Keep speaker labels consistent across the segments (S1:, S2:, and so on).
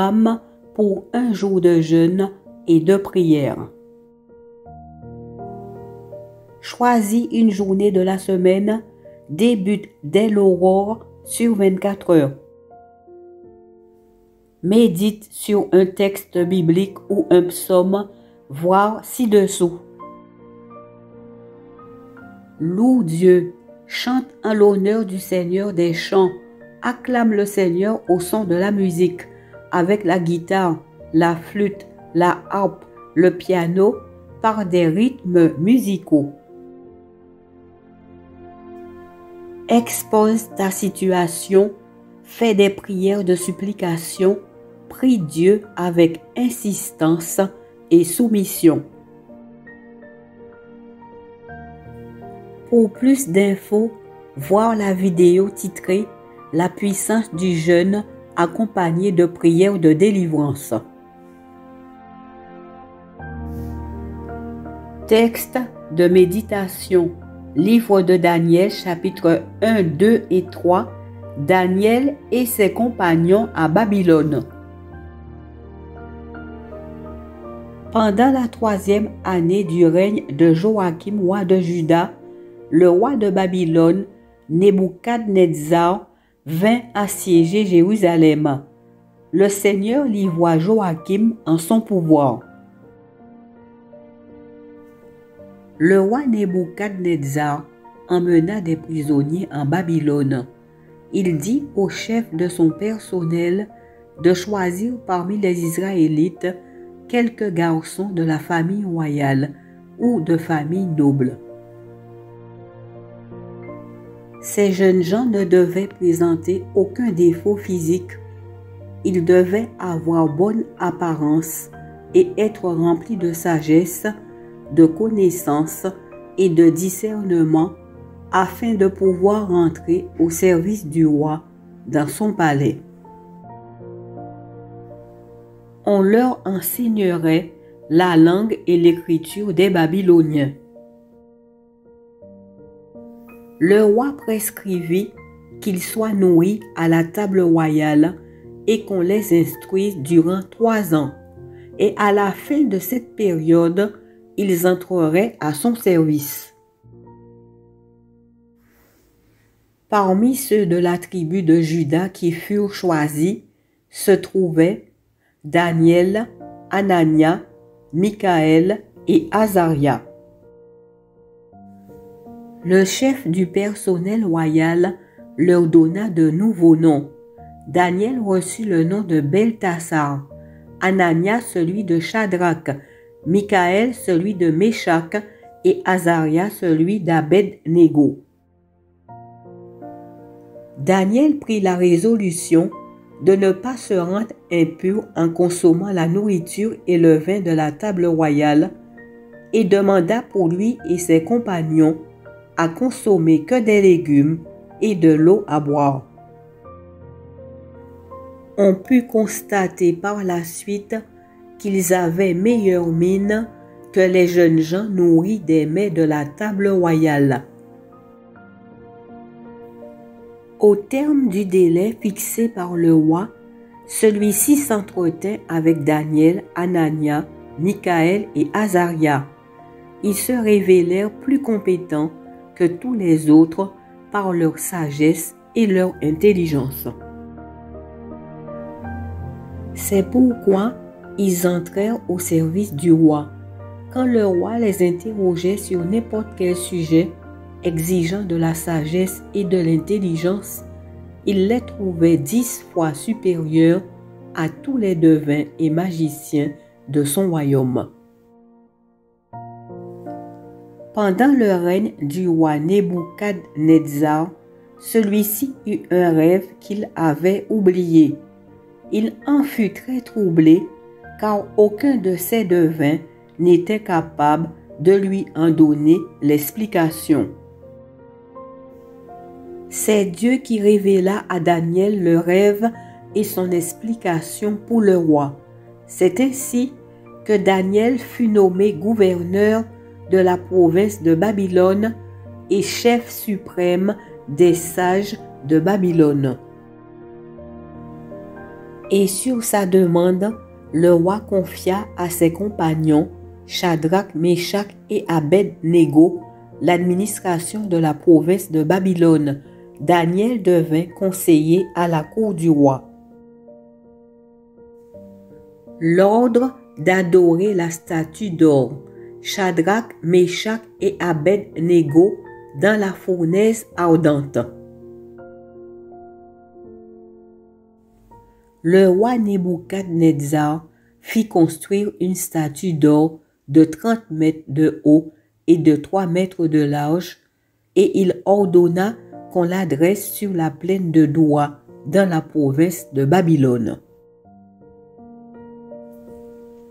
S1: programme pour un jour de jeûne et de prière. Choisis une journée de la semaine, débute dès l'aurore sur 24 heures. Médite sur un texte biblique ou un psaume, voir ci-dessous. Loue Dieu, chante en l'honneur du Seigneur des chants, acclame le Seigneur au son de la musique, avec la guitare, la flûte, la harpe, le piano, par des rythmes musicaux. Expose ta situation, fais des prières de supplication, prie Dieu avec insistance et soumission. Pour plus d'infos, voir la vidéo titrée « La puissance du jeûne accompagnée de prières de délivrance ». Texte de méditation, livre de Daniel, chapitres 1, 2 et 3, Daniel et ses compagnons à Babylone. Pendant la 3e année du règne de Joachim, roi de Juda, le roi de Babylone, Nebuchadnezzar, vint assiéger Jérusalem. Le Seigneur livra Joachim en son pouvoir. Le roi Nebuchadnezzar emmena des prisonniers en Babylone. Il dit au chef de son personnel de choisir parmi les Israélites quelques garçons de la famille royale ou de famille noble. Ces jeunes gens ne devaient présenter aucun défaut physique. Ils devaient avoir bonne apparence et être remplis de sagesse, de connaissance et de discernement afin de pouvoir entrer au service du roi dans son palais. On leur enseignerait la langue et l'écriture des Babyloniens. Le roi prescrivit qu'ils soient nourris à la table royale et qu'on les instruise durant 3 ans. Et à la fin de cette période, ils entreraient à son service. Parmi ceux de la tribu de Juda qui furent choisis se trouvaient Daniel, Anania, Michaël et Azaria. Le chef du personnel royal leur donna de nouveaux noms. Daniel reçut le nom de Beltassar, Anania celui de Shadrach, Michaël celui de Méshach et Azaria celui d'Abed-Négo. Daniel prit la résolution de ne pas se rendre impur en consommant la nourriture et le vin de la table royale et demanda pour lui et ses compagnons à consommer que des légumes et de l'eau à boire. On put constater par la suite qu'ils avaient meilleure mine que les jeunes gens nourris des mets de la table royale. Au terme du délai fixé par le roi, celui-ci s'entretint avec Daniel, Anania, Michaël et Azaria. Ils se révélèrent plus compétents que tous les autres par leur sagesse et leur intelligence. C'est pourquoi ils entrèrent au service du roi. Quand le roi les interrogeait sur n'importe quel sujet exigeant de la sagesse et de l'intelligence, il les trouvait 10 fois supérieurs à tous les devins et magiciens de son royaume. Pendant le règne du roi Nebuchadnezzar, celui-ci eut un rêve qu'il avait oublié. Il en fut très troublé, car aucun de ses devins n'était capable de lui en donner l'explication. C'est Dieu qui révéla à Daniel le rêve et son explication pour le roi. C'est ainsi que Daniel fut nommé gouverneur de la province de Babylone et chef suprême des sages de Babylone. Et sur sa demande, le roi confia à ses compagnons, Shadrach, Meshach et Abed-Négo, l'administration de la province de Babylone. Daniel devint conseiller à la cour du roi. L'ordre d'adorer la statue d'or, Shadrach, Meshach et Abed-Négo dans la fournaise ardente. Le roi Nebuchadnezzar fit construire une statue d'or de 30 mètres de haut et de 3 mètres de large, et il ordonna qu'on la dresse sur la plaine de Doua, dans la province de Babylone.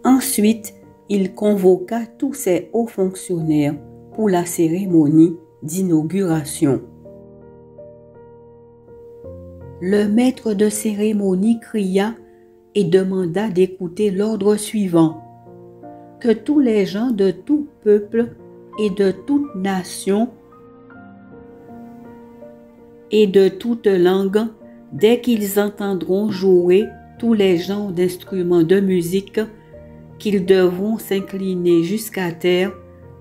S1: Ensuite, il convoqua tous ses hauts fonctionnaires pour la cérémonie d'inauguration. Le maître de cérémonie cria et demanda d'écouter l'ordre suivant: que tous les gens de tout peuple et de toute nation et de toute langue, dès qu'ils entendront jouer tous les genres d'instruments de musique, qu'ils devront s'incliner jusqu'à terre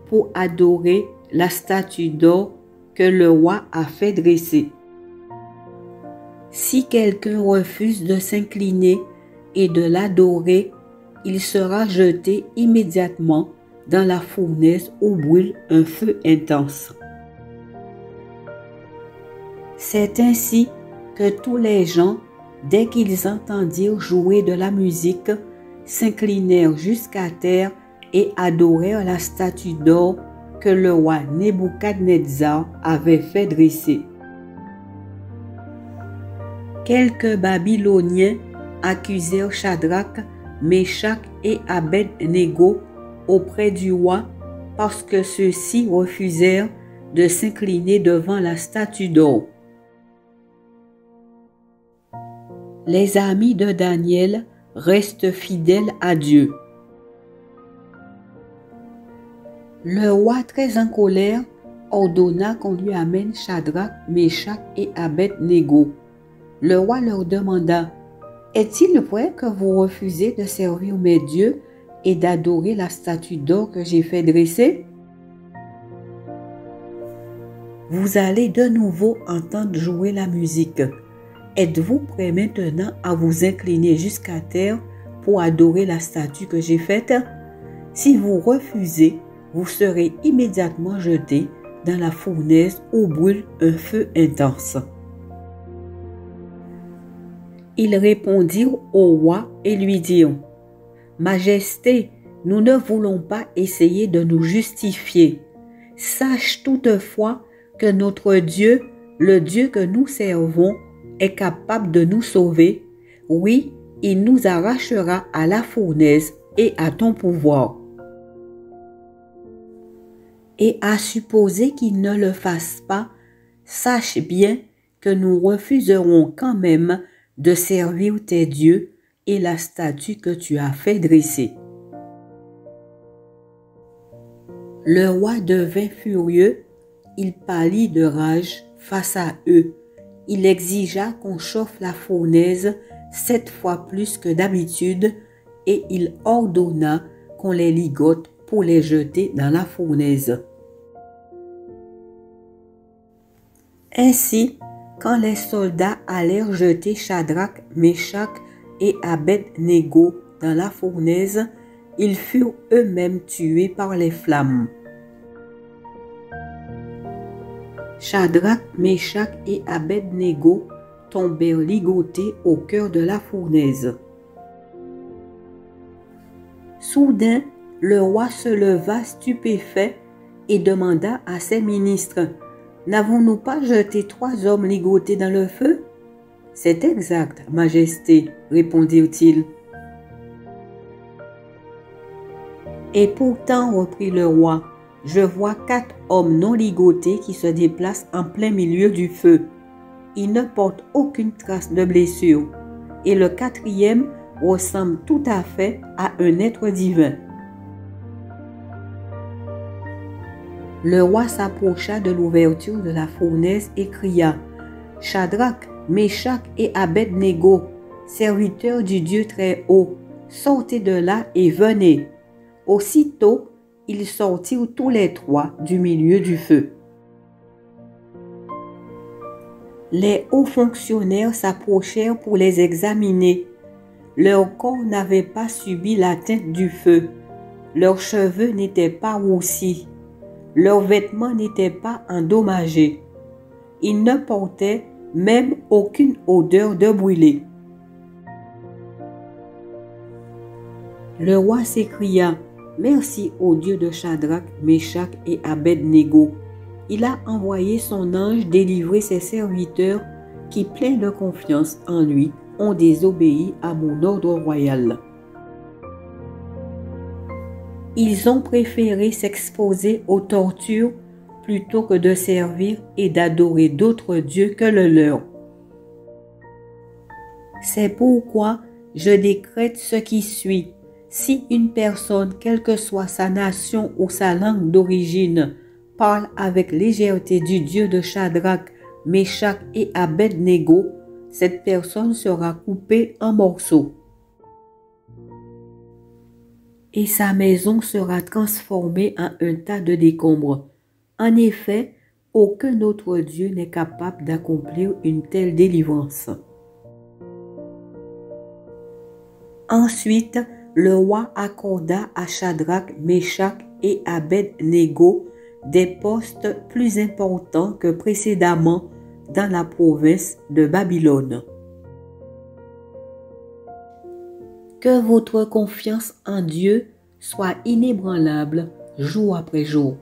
S1: pour adorer la statue d'or que le roi a fait dresser. Si quelqu'un refuse de s'incliner et de l'adorer, il sera jeté immédiatement dans la fournaise où brûle un feu intense. C'est ainsi que tous les gens, dès qu'ils entendirent jouer de la musique, s'inclinèrent jusqu'à terre et adorèrent la statue d'or que le roi Nebuchadnezzar avait fait dresser. Quelques Babyloniens accusèrent Shadrach, Meshach et Abed-Négo auprès du roi parce que ceux-ci refusèrent de s'incliner devant la statue d'or. Les amis de Daniel restent fidèles à Dieu. Le roi, très en colère, ordonna qu'on lui amène Shadrach, Meshach et Abed-Négo. Le roi leur demanda: est-il vrai que vous refusez de servir mes dieux et d'adorer la statue d'or que j'ai fait dresser? Vous allez de nouveau entendre jouer la musique. Êtes-vous prêts maintenant à vous incliner jusqu'à terre pour adorer la statue que j'ai faite? Si vous refusez, vous serez immédiatement jeté dans la fournaise où brûle un feu intense. Ils répondirent au roi et lui dirent: Majesté, nous ne voulons pas essayer de nous justifier. Sache toutefois que notre Dieu, le Dieu que nous servons, est capable de nous sauver. Oui, il nous arrachera à la fournaise et à ton pouvoir. Et à supposer qu'il ne le fasse pas, sache bien que nous refuserons quand même de servir tes dieux et la statue que tu as fait dresser. Le roi devint furieux, il pâlit de rage face à eux. Il exigea qu'on chauffe la fournaise 7 fois plus que d'habitude et il ordonna qu'on les ligote pour les jeter dans la fournaise. Ainsi, quand les soldats allèrent jeter Shadrach, Meshach et Abed-Négo dans la fournaise, ils furent eux-mêmes tués par les flammes. Shadrach, Meshach et Abed-Négo tombèrent ligotés au cœur de la fournaise. Soudain, le roi se leva stupéfait et demanda à ses ministres: N'avons-nous pas jeté 3 hommes ligotés dans le feu? C'est exact, Majesté, répondirent-ils. Et pourtant, reprit le roi, je vois 4 hommes non ligotés qui se déplacent en plein milieu du feu. Ils ne portent aucune trace de blessure. Et le 4e ressemble tout à fait à un être divin. Le roi s'approcha de l'ouverture de la fournaise et cria: Shadrach, Meshach et Abed-Négo, serviteurs du Dieu très haut, sortez de là et venez. Aussitôt, ils sortirent tous les trois du milieu du feu. Les hauts fonctionnaires s'approchèrent pour les examiner. Leur corps n'avait pas subi l'atteinte du feu. Leurs cheveux n'étaient pas roussis. Leurs vêtements n'étaient pas endommagés. Ils ne portaient même aucune odeur de brûlé. Le roi s'écria: Merci au Dieu de Shadrach, Meshach et Abed-Négo. Il a envoyé son ange délivrer ses serviteurs qui, pleins de confiance en lui, ont désobéi à mon ordre royal. Ils ont préféré s'exposer aux tortures plutôt que de servir et d'adorer d'autres dieux que le leur. C'est pourquoi je décrète ce qui suit. Si une personne, quelle que soit sa nation ou sa langue d'origine, parle avec légèreté du Dieu de Shadrach, Meshach et Abed-Négo, cette personne sera coupée en morceaux. Et sa maison sera transformée en un tas de décombres. En effet, aucun autre Dieu n'est capable d'accomplir une telle délivrance. Ensuite, le roi accorda à Shadrach, Meshach et Abed-Négo des postes plus importants que précédemment dans la province de Babylone. Que votre confiance en Dieu soit inébranlable jour après jour.